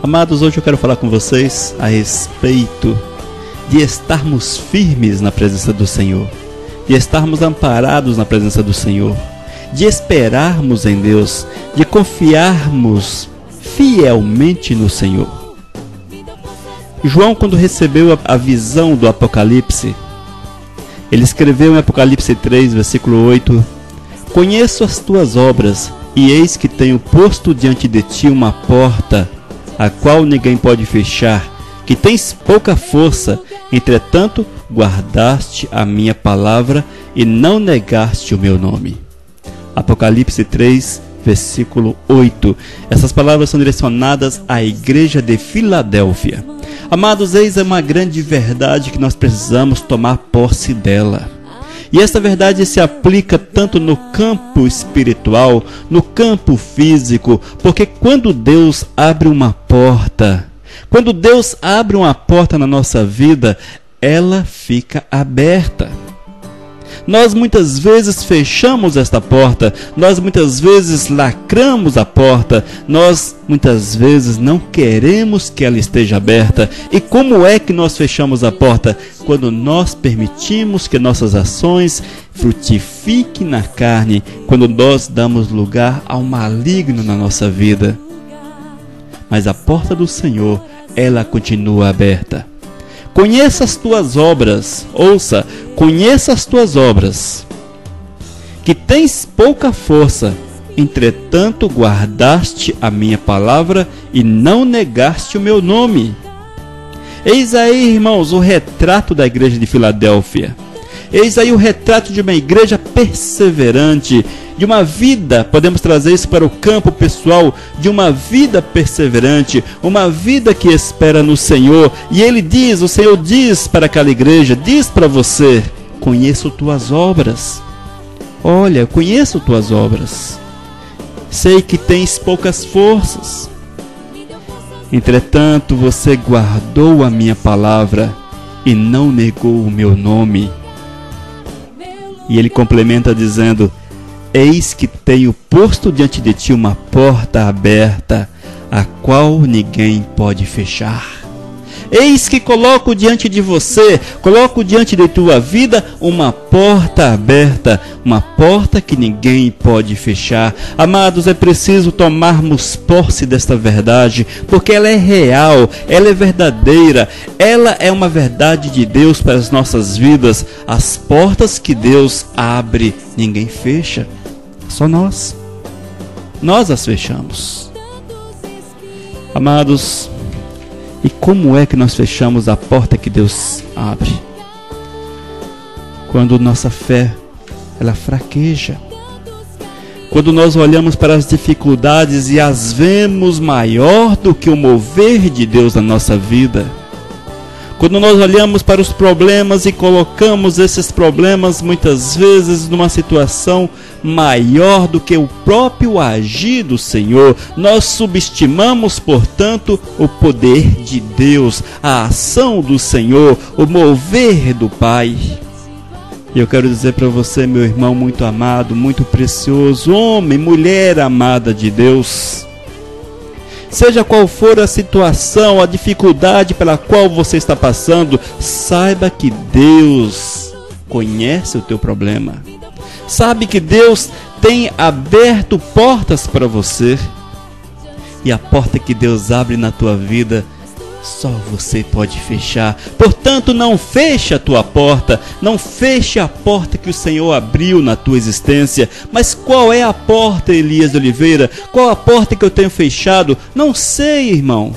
Amados, hoje eu quero falar com vocês a respeito de estarmos firmes na presença do Senhor, de estarmos amparados na presença do Senhor, de esperarmos em Deus, de confiarmos fielmente no Senhor. João, quando recebeu a visão do Apocalipse, ele escreveu em Apocalipse 3, versículo 8: Conheço as tuas obras, e eis que tenho posto diante de ti uma porta, a qual ninguém pode fechar, que tens pouca força, entretanto guardaste a minha palavra e não negaste o meu nome. Apocalipse 3, versículo 8. Essas palavras são direcionadas à igreja de Filadélfia. Amados, eis é uma grande verdade que nós precisamos tomar posse dela. E essa verdade se aplica tanto no campo espiritual, no campo físico, porque quando Deus abre uma porta, na nossa vida, ela fica aberta. Nós muitas vezes fechamos esta porta, nós muitas vezes lacramos a porta, nós muitas vezes não queremos que ela esteja aberta. E como é que nós fechamos a porta? Quando nós permitimos que nossas ações frutifiquem na carne, quando nós damos lugar ao maligno na nossa vida. Mas a porta do Senhor, ela continua aberta. Conheça as tuas obras, ouça, conheça as tuas obras, que tens pouca força, entretanto guardaste a minha palavra e não negaste o meu nome. Eis aí, irmãos, o retrato da igreja de Filadélfia. Eis aí o retrato de uma igreja perseverante, de uma vida, podemos trazer isso para o campo pessoal, de uma vida perseverante, uma vida que espera no Senhor. E o Senhor diz para aquela igreja, diz para você: conheço tuas obras. Olha, conheço tuas obras. Sei que tens poucas forças. Entretanto, você guardou a minha palavra e não negou o meu nome. E ele complementa dizendo: eis que tenho posto diante de ti uma porta aberta, a qual ninguém pode fechar. Eis que coloco diante de você, coloco diante de tua vida uma porta aberta, uma porta que ninguém pode fechar. Amados, é preciso tomarmos posse desta verdade, porque ela é real, ela é verdadeira, ela é uma verdade de Deus para as nossas vidas. As portas que Deus abre, ninguém fecha, só nós as fechamos. Amados, e como é que nós fechamos a porta que Deus abre? Quando nossa fé, ela fraqueja. Quando nós olhamos para as dificuldades e as vemos maior do que o mover de Deus na nossa vida. Quando nós olhamos para os problemas e colocamos esses problemas muitas vezes numa situação maior do que o próprio agir do Senhor, nós subestimamos, portanto, o poder de Deus, a ação do Senhor, o mover do Pai. E eu quero dizer para você, meu irmão muito amado, muito precioso, homem, mulher amada de Deus, seja qual for a situação, a dificuldade pela qual você está passando, saiba que Deus conhece o teu problema. Sabe que Deus tem aberto portas para você. E a porta que Deus abre na tua vida, só você pode fechar. Portanto, não feche a tua porta, não feche a porta que o Senhor abriu na tua existência. Mas qual é a porta, Elias de Oliveira? Qual a porta que eu tenho fechado? Não sei, irmão.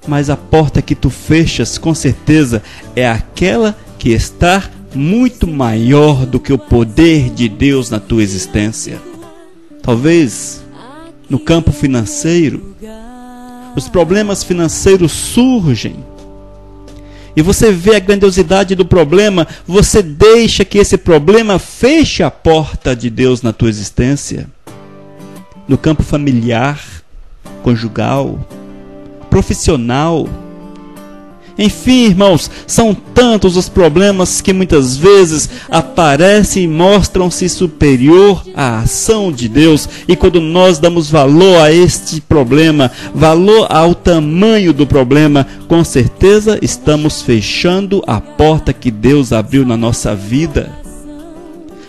Mas a porta que tu fechas, com certeza, é aquela que está muito maior do que o poder de Deus na tua existência. Talvez no campo financeiro, os problemas financeiros surgem e você vê a grandiosidade do problema, você deixa que esse problema feche a porta de Deus na tua existência. No campo familiar, conjugal, profissional, Enfim, irmãos, são tantos os problemas que muitas vezes aparecem e mostram-se superior à ação de Deus. E quando nós damos valor a este problema, valor ao tamanho do problema, com certeza estamos fechando a porta que Deus abriu na nossa vida.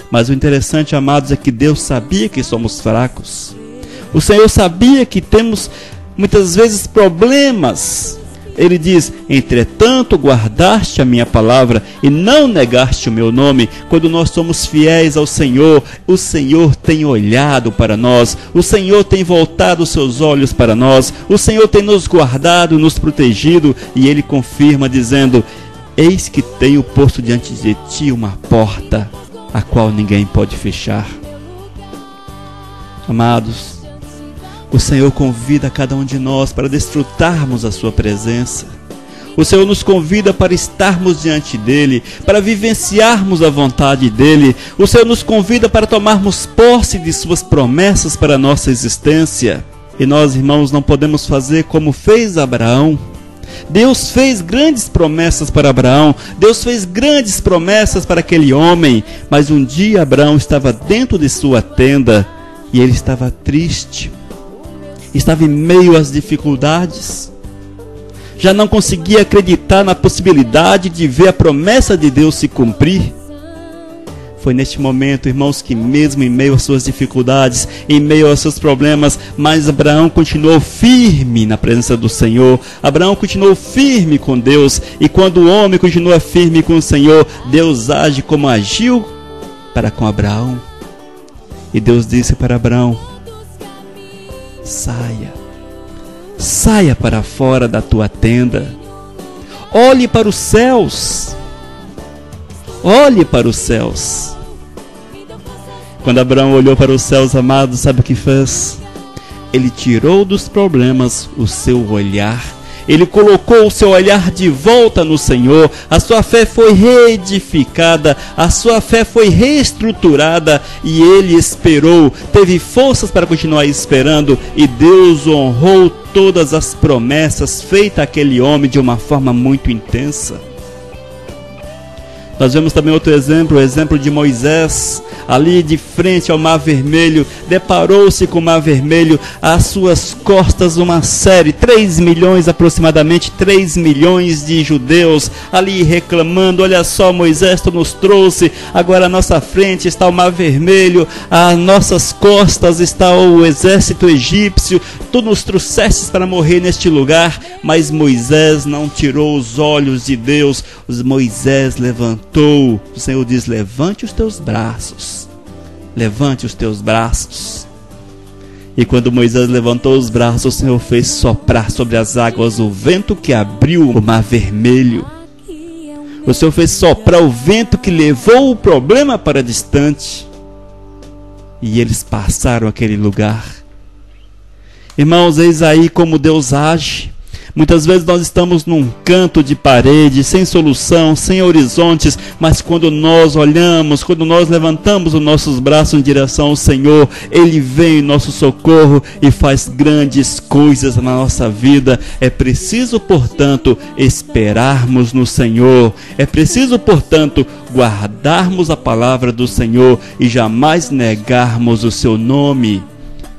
Mas o interessante, amados, é que Deus sabia que somos fracos. O Senhor sabia que temos muitas vezes problemas. Ele diz: entretanto guardaste a minha palavra e não negaste o meu nome. Quando nós somos fiéis ao Senhor, o Senhor tem olhado para nós, o Senhor tem voltado os seus olhos para nós, o Senhor tem nos guardado, nos protegido, e Ele confirma dizendo: eis que tenho posto diante de ti uma porta, a qual ninguém pode fechar. Amados, o Senhor convida cada um de nós para desfrutarmos a sua presença. O Senhor nos convida para estarmos diante dEle, para vivenciarmos a vontade dEle. O Senhor nos convida para tomarmos posse de suas promessas para a nossa existência. E nós, irmãos, não podemos fazer como fez Abraão. Deus fez grandes promessas para Abraão, Deus fez grandes promessas para aquele homem, mas um dia Abraão estava dentro de sua tenda e ele estava triste. Estava em meio às dificuldades, já não conseguia acreditar na possibilidade de ver a promessa de Deus se cumprir. Foi neste momento, irmãos, que mesmo em meio às suas dificuldades, em meio aos seus problemas, mas Abraão continuou firme na presença do Senhor. Abraão continuou firme com Deus, e quando o homem continua firme com o Senhor, Deus age como agiu para com Abraão. E Deus disse para Abraão: saia para fora da tua tenda, olhe para os céus, Quando Abraão olhou para os céus, amados, sabe o que fez? Ele tirou dos problemas o seu olhar, ele colocou o seu olhar de volta no Senhor. A sua fé foi reedificada, a sua fé foi reestruturada, e ele esperou, teve forças para continuar esperando, e Deus honrou todas as promessas feitas àquele homem de uma forma muito intensa. Nós vemos também outro exemplo, o exemplo de Moisés, ali de frente ao Mar Vermelho, deparou-se com o Mar Vermelho, às suas costas uma série, 3 milhões aproximadamente, 3 milhões de judeus, ali reclamando: olha só, Moisés, tu nos trouxe, agora à nossa frente está o Mar Vermelho, às nossas costas está o exército egípcio, tu nos trouxestes para morrer neste lugar. Mas Moisés não tirou os olhos de Deus. Moisés levantou. O Senhor diz: levante os teus braços, levante os teus braços. E quando Moisés levantou os braços, o Senhor fez soprar sobre as águas o vento que abriu o Mar Vermelho. O Senhor fez soprar o vento que levou o problema para distante, e eles passaram aquele lugar. Irmãos, eis aí como Deus age. Muitas vezes nós estamos num canto de parede, sem solução, sem horizontes, mas quando nós olhamos, quando nós levantamos os nossos braços em direção ao Senhor, Ele vem em nosso socorro e faz grandes coisas na nossa vida. É preciso, portanto, esperarmos no Senhor. É preciso, portanto, guardarmos a palavra do Senhor e jamais negarmos o seu nome,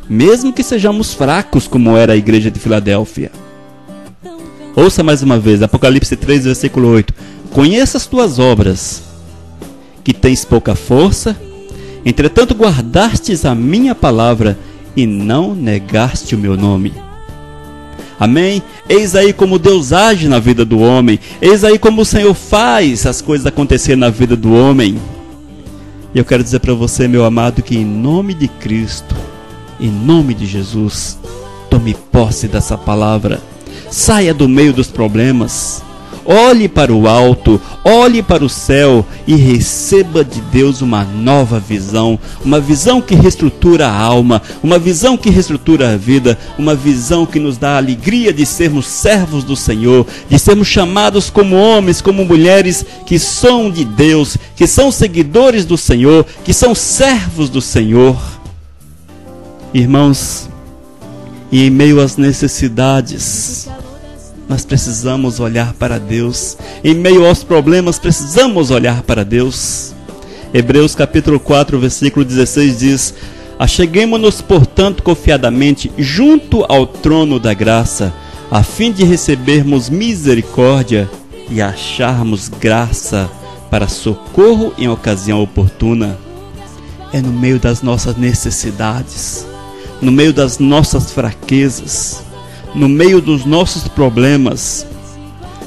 mesmo que sejamos fracos, como era a igreja de Filadélfia. Ouça mais uma vez, Apocalipse 3, versículo 8. Conheça as tuas obras, que tens pouca força, entretanto guardastes a minha palavra e não negaste o meu nome. Amém? Eis aí como Deus age na vida do homem. Eis aí como o Senhor faz as coisas acontecer na vida do homem. E eu quero dizer para você, meu amado, que em nome de Cristo, em nome de Jesus, tome posse dessa palavra. Saia do meio dos problemas, olhe para o alto, olhe para o céu e receba de Deus uma nova visão, uma visão que reestrutura a alma, uma visão que reestrutura a vida, uma visão que nos dá a alegria de sermos servos do Senhor, de sermos chamados como homens, como mulheres que são de Deus, que são seguidores do Senhor, que são servos do Senhor. Irmãos, e em meio às necessidades, nós precisamos olhar para Deus. Em meio aos problemas, precisamos olhar para Deus. Hebreus capítulo 4, versículo 16 diz: acheguemo-nos, portanto, confiadamente junto ao trono da graça, a fim de recebermos misericórdia e acharmos graça para socorro em ocasião oportuna. É no meio das nossas necessidades, no meio das nossas fraquezas, no meio dos nossos problemas,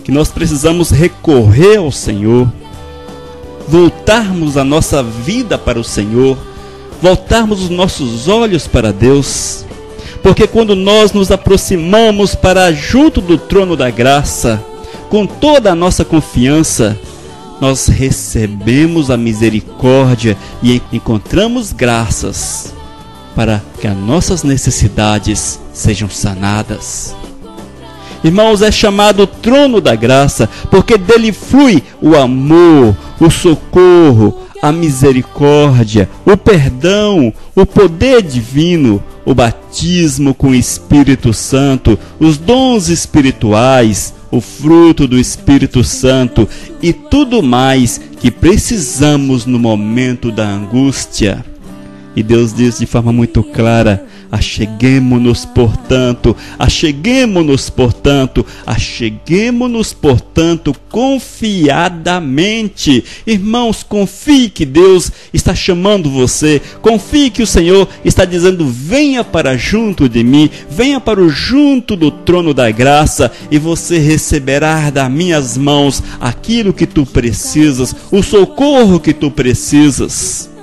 que nós precisamos recorrer ao Senhor, voltarmos a nossa vida para o Senhor, voltarmos os nossos olhos para Deus, porque quando nós nos aproximamos para junto do trono da graça, com toda a nossa confiança, nós recebemos a misericórdia e encontramos graças para que as nossas necessidades sejam sanadas. Irmãos, é chamado trono da graça porque dele flui o amor, o socorro, a misericórdia, o perdão, o poder divino, o batismo com o Espírito Santo, os dons espirituais, o fruto do Espírito Santo e tudo mais que precisamos no momento da angústia. E Deus diz de forma muito clara: acheguemo-nos, portanto, confiadamente. Irmãos, confie que Deus está chamando você, confie que o Senhor está dizendo: venha para junto de mim, venha para o junto do trono da graça, e você receberá das minhas mãos aquilo que tu precisas, o socorro que tu precisas.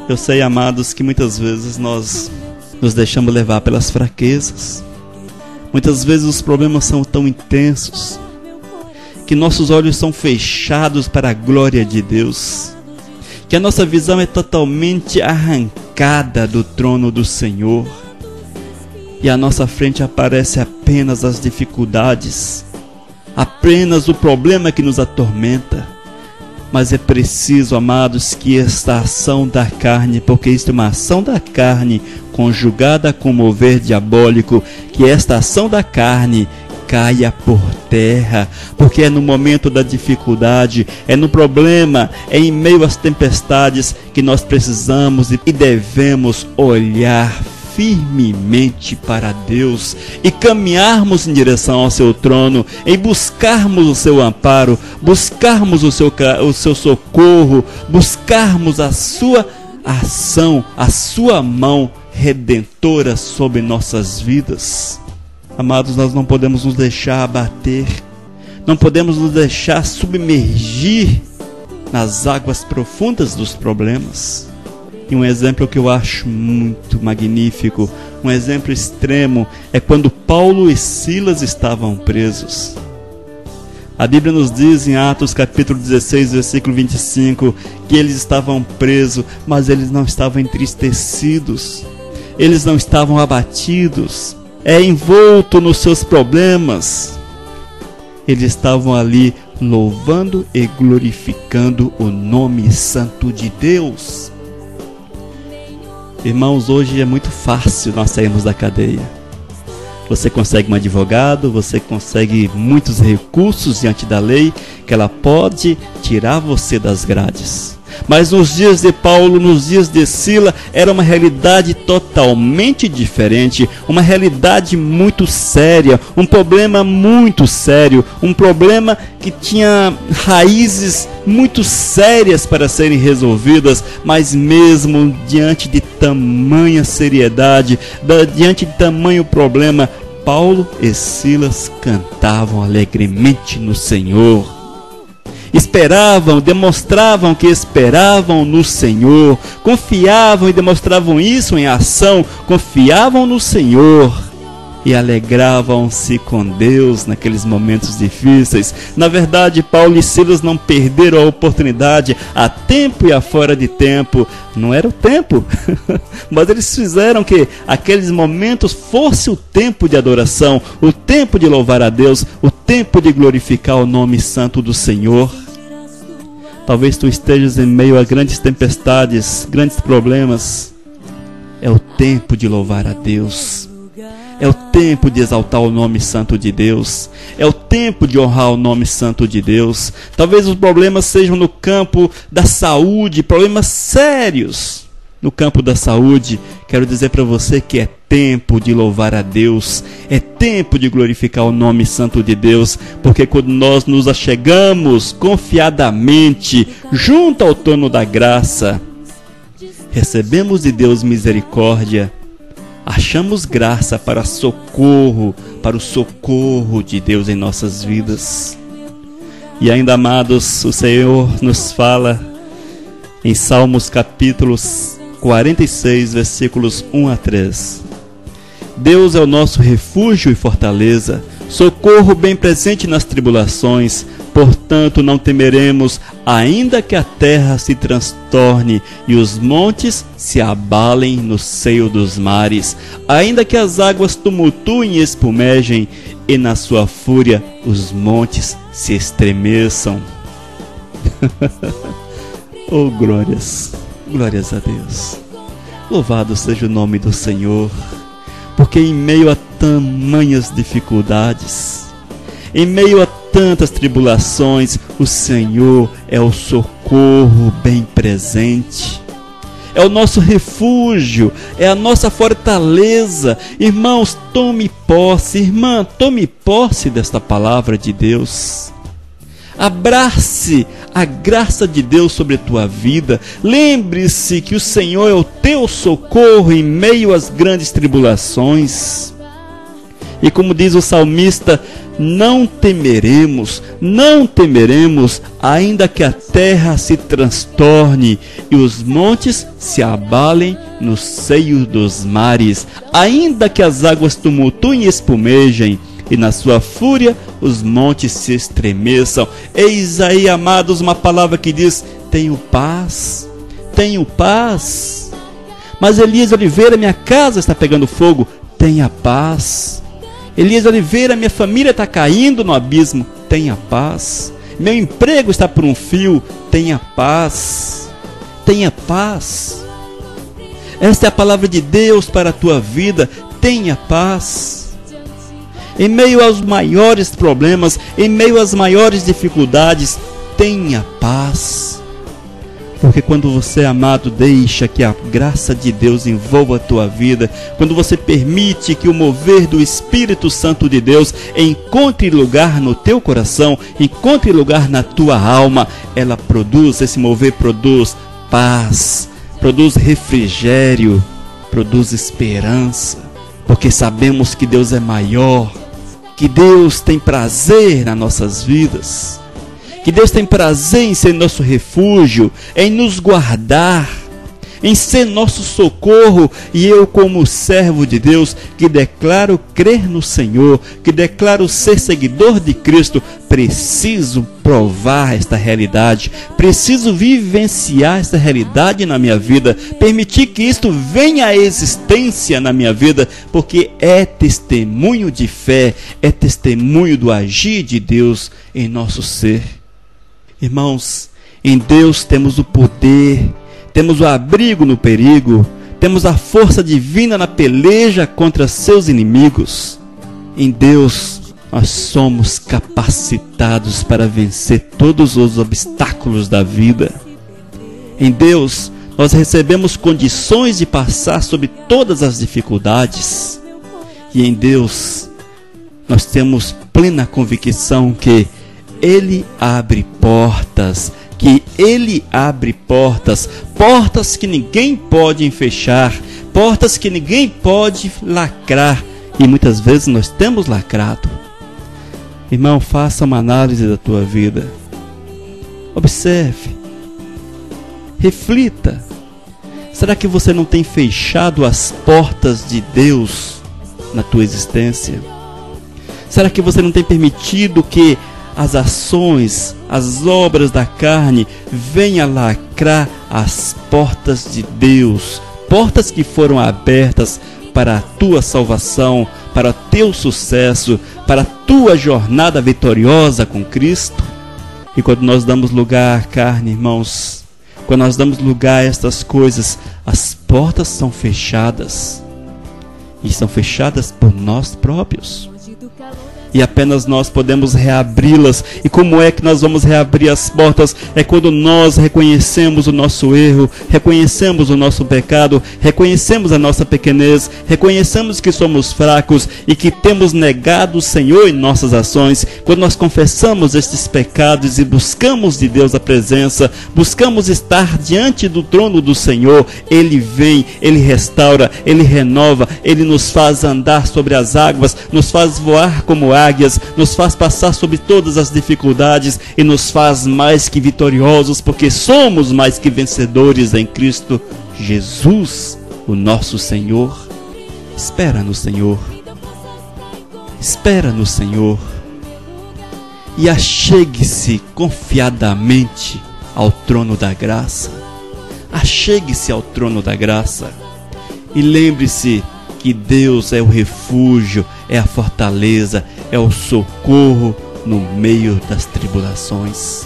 Eu sei, amados, que muitas vezes nós nos deixamos levar pelas fraquezas. Muitas vezes os problemas são tão intensos que nossos olhos são fechados para a glória de Deus, que a nossa visão é totalmente arrancada do trono do Senhor, e à nossa frente aparece apenas as dificuldades, apenas o problema que nos atormenta. Mas é preciso, amados, que esta ação da carne, porque isto é uma ação da carne conjugada com o mover diabólico, que esta ação da carne caia por terra, porque é no momento da dificuldade, é no problema, é em meio às tempestades que nós precisamos e devemos olhar firmemente para Deus e caminharmos em direção ao seu trono, em buscarmos o seu amparo, buscarmos o seu socorro, buscarmos a sua ação, a sua mão redentora sobre nossas vidas. Amados, nós não podemos nos deixar abater, não podemos nos deixar submergir nas águas profundas dos problemas. E um exemplo que eu acho muito magnífico, um exemplo extremo, é quando Paulo e Silas estavam presos. A Bíblia nos diz em Atos capítulo 16, versículo 25, que eles estavam presos, mas eles não estavam entristecidos, eles não estavam abatidos, envolto nos seus problemas. Eles estavam ali louvando e glorificando o nome santo de Deus. Irmãos, hoje é muito fácil nós sairmos da cadeia. Você consegue um advogado, você consegue muitos recursos diante da lei, que ela pode tirar você das grades. Mas nos dias de Paulo, nos dias de Silas, era uma realidade totalmente diferente, uma realidade muito séria, um problema muito sério, um problema que tinha raízes muito sérias para serem resolvidas, mas mesmo diante de tamanha seriedade, diante de tamanho problema, Paulo e Silas cantavam alegremente no Senhor. Esperavam, demonstravam que esperavam no Senhor, confiavam e demonstravam isso em ação, confiavam no Senhor e alegravam-se com Deus naqueles momentos difíceis. Na verdade, Paulo e Silas não perderam a oportunidade a tempo e a fora de tempo. Não era o tempo, mas eles fizeram que aqueles momentos fosse o tempo de adoração, o tempo de louvar a Deus, o tempo de glorificar o nome santo do Senhor. Talvez tu estejas em meio a grandes tempestades, grandes problemas. É o tempo de louvar a Deus. É o tempo de exaltar o nome santo de Deus. É o tempo de honrar o nome santo de Deus. Talvez os problemas sejam no campo da saúde, problemas sérios no campo da saúde. Quero dizer para você que é tempo de louvar a Deus. É tempo de glorificar o nome santo de Deus. Porque quando nós nos achegamos confiadamente junto ao trono da graça, recebemos de Deus misericórdia, achamos graça para socorro, para o socorro de Deus em nossas vidas. E ainda, amados, o Senhor nos fala em Salmos capítulos 46, versículos 1 a 3. Deus é o nosso refúgio e fortaleza, socorro bem presente nas tribulações. Portanto, não temeremos, ainda que a terra se transtorne e os montes se abalem no seio dos mares, ainda que as águas tumultuem e espumejem, e na sua fúria os montes se estremeçam. Oh, glórias, glórias a Deus. Louvado seja o nome do Senhor, porque em meio a tamanhas dificuldades, em meio a tantas tribulações, o Senhor é o socorro bem presente, é o nosso refúgio, é a nossa fortaleza. Irmãos, tome posse, irmã, tome posse desta palavra de Deus. Abrace a graça de Deus sobre a tua vida. Lembre-se que o Senhor é o teu socorro em meio às grandes tribulações. E como diz o salmista, não temeremos, ainda que a terra se transtorne e os montes se abalem no seio dos mares, ainda que as águas tumultuem e espumejem, e na sua fúria os montes se estremeçam. Eis aí, amados, uma palavra que diz: tenho paz, tenho paz. Mas Elias Oliveira, minha casa está pegando fogo. Tenha paz. Elias Oliveira, minha família está caindo no abismo. Tenha paz. Meu emprego está por um fio. Tenha paz. Tenha paz. Esta é a palavra de Deus para a tua vida. Tenha paz. Em meio aos maiores problemas, em meio às maiores dificuldades, tenha paz. Porque quando você, amado, deixa que a graça de Deus envolva a tua vida, quando você permite que o mover do Espírito Santo de Deus encontre lugar no teu coração, encontre lugar na tua alma, ela produz, esse mover produz paz, produz refrigério, produz esperança. Porque sabemos que Deus é maior, que Deus tem prazer nas nossas vidas, que Deus tem prazer em ser nosso refúgio, em nos guardar, em ser nosso socorro. E eu, como servo de Deus, que declaro crer no Senhor, que declaro ser seguidor de Cristo, preciso provar esta realidade, preciso vivenciar esta realidade na minha vida, permitir que isto venha à existência na minha vida, porque é testemunho de fé, é testemunho do agir de Deus em nosso ser. Irmãos, em Deus temos o poder, temos o abrigo no perigo, temos a força divina na peleja contra seus inimigos. Em Deus nós somos capacitados para vencer todos os obstáculos da vida. Em Deus nós recebemos condições de passar sobre todas as dificuldades. E em Deus nós temos plena convicção que Ele abre portas, portas que ninguém pode fechar, portas que ninguém pode lacrar, e muitas vezes nós temos lacrado. Irmão, faça uma análise da tua vida, observe, reflita. Será que você não tem fechado as portas de Deus na tua existência? Será que você não tem permitido que as ações, as obras da carne venham lacrar as portas de Deus, portas que foram abertas para a tua salvação, para o teu sucesso, para a tua jornada vitoriosa com Cristo? E quando nós damos lugar à carne, irmãos, quando nós damos lugar a estas coisas, as portas são fechadas. e estão fechadas por nós próprios. E apenas nós podemos reabri-las. E como é que nós vamos reabrir as portas? É quando nós reconhecemos o nosso erro, reconhecemos o nosso pecado, reconhecemos a nossa pequenez, reconhecemos que somos fracos e que temos negado o Senhor em nossas ações. Quando nós confessamos estes pecados e buscamos de Deus a presença, buscamos estar diante do trono do Senhor, Ele vem, Ele restaura, Ele renova, Ele nos faz andar sobre as águas, nos faz voar como águias, nos faz passar sobre todas as dificuldades e nos faz mais que vitoriosos, porque somos mais que vencedores em Cristo Jesus, o nosso Senhor. Espera no Senhor, espera no Senhor e achegue-se confiadamente ao trono da graça. Achegue-se ao trono da graça e lembre-se que Deus é o refúgio, é a fortaleza, é o socorro no meio das tribulações.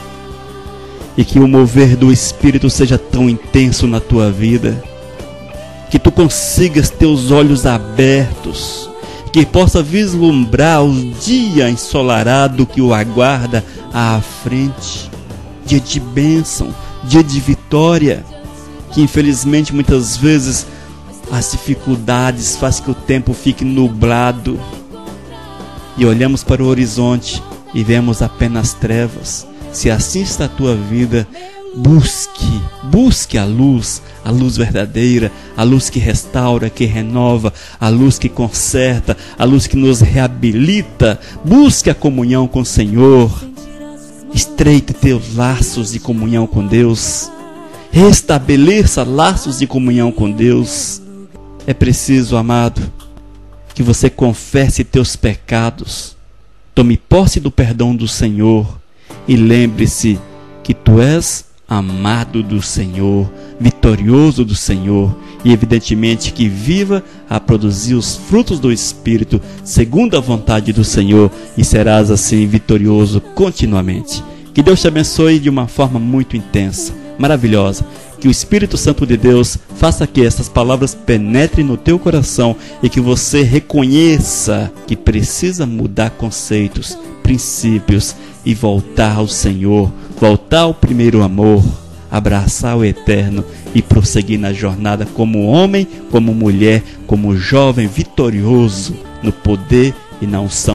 E que o mover do Espírito seja tão intenso na tua vida, que tu consigas ter os olhos abertos, que possa vislumbrar o dia ensolarado que o aguarda à frente, dia de bênção, dia de vitória, que infelizmente muitas vezes as dificuldades fazem que o tempo fique nublado e olhamos para o horizonte e vemos apenas trevas. Se assim está a tua vida, busque a luz verdadeira, a luz que restaura, que renova, a luz que conserta, a luz que nos reabilita. Busque a comunhão com o Senhor, estreite teus laços de comunhão com Deus, restabeleça laços de comunhão com Deus. É preciso, amado, que você confesse teus pecados, tome posse do perdão do Senhor e lembre-se que tu és amado do Senhor, vitorioso do Senhor, e evidentemente que viva a produzir os frutos do Espírito segundo a vontade do Senhor, e serás assim vitorioso continuamente. Que Deus te abençoe de uma forma muito intensa, maravilhosa. Que o Espírito Santo de Deus faça que essas palavras penetrem no teu coração e que você reconheça que precisa mudar conceitos, princípios e voltar ao Senhor, voltar ao primeiro amor, abraçar o eterno e prosseguir na jornada como homem, como mulher, como jovem vitorioso no poder e na unção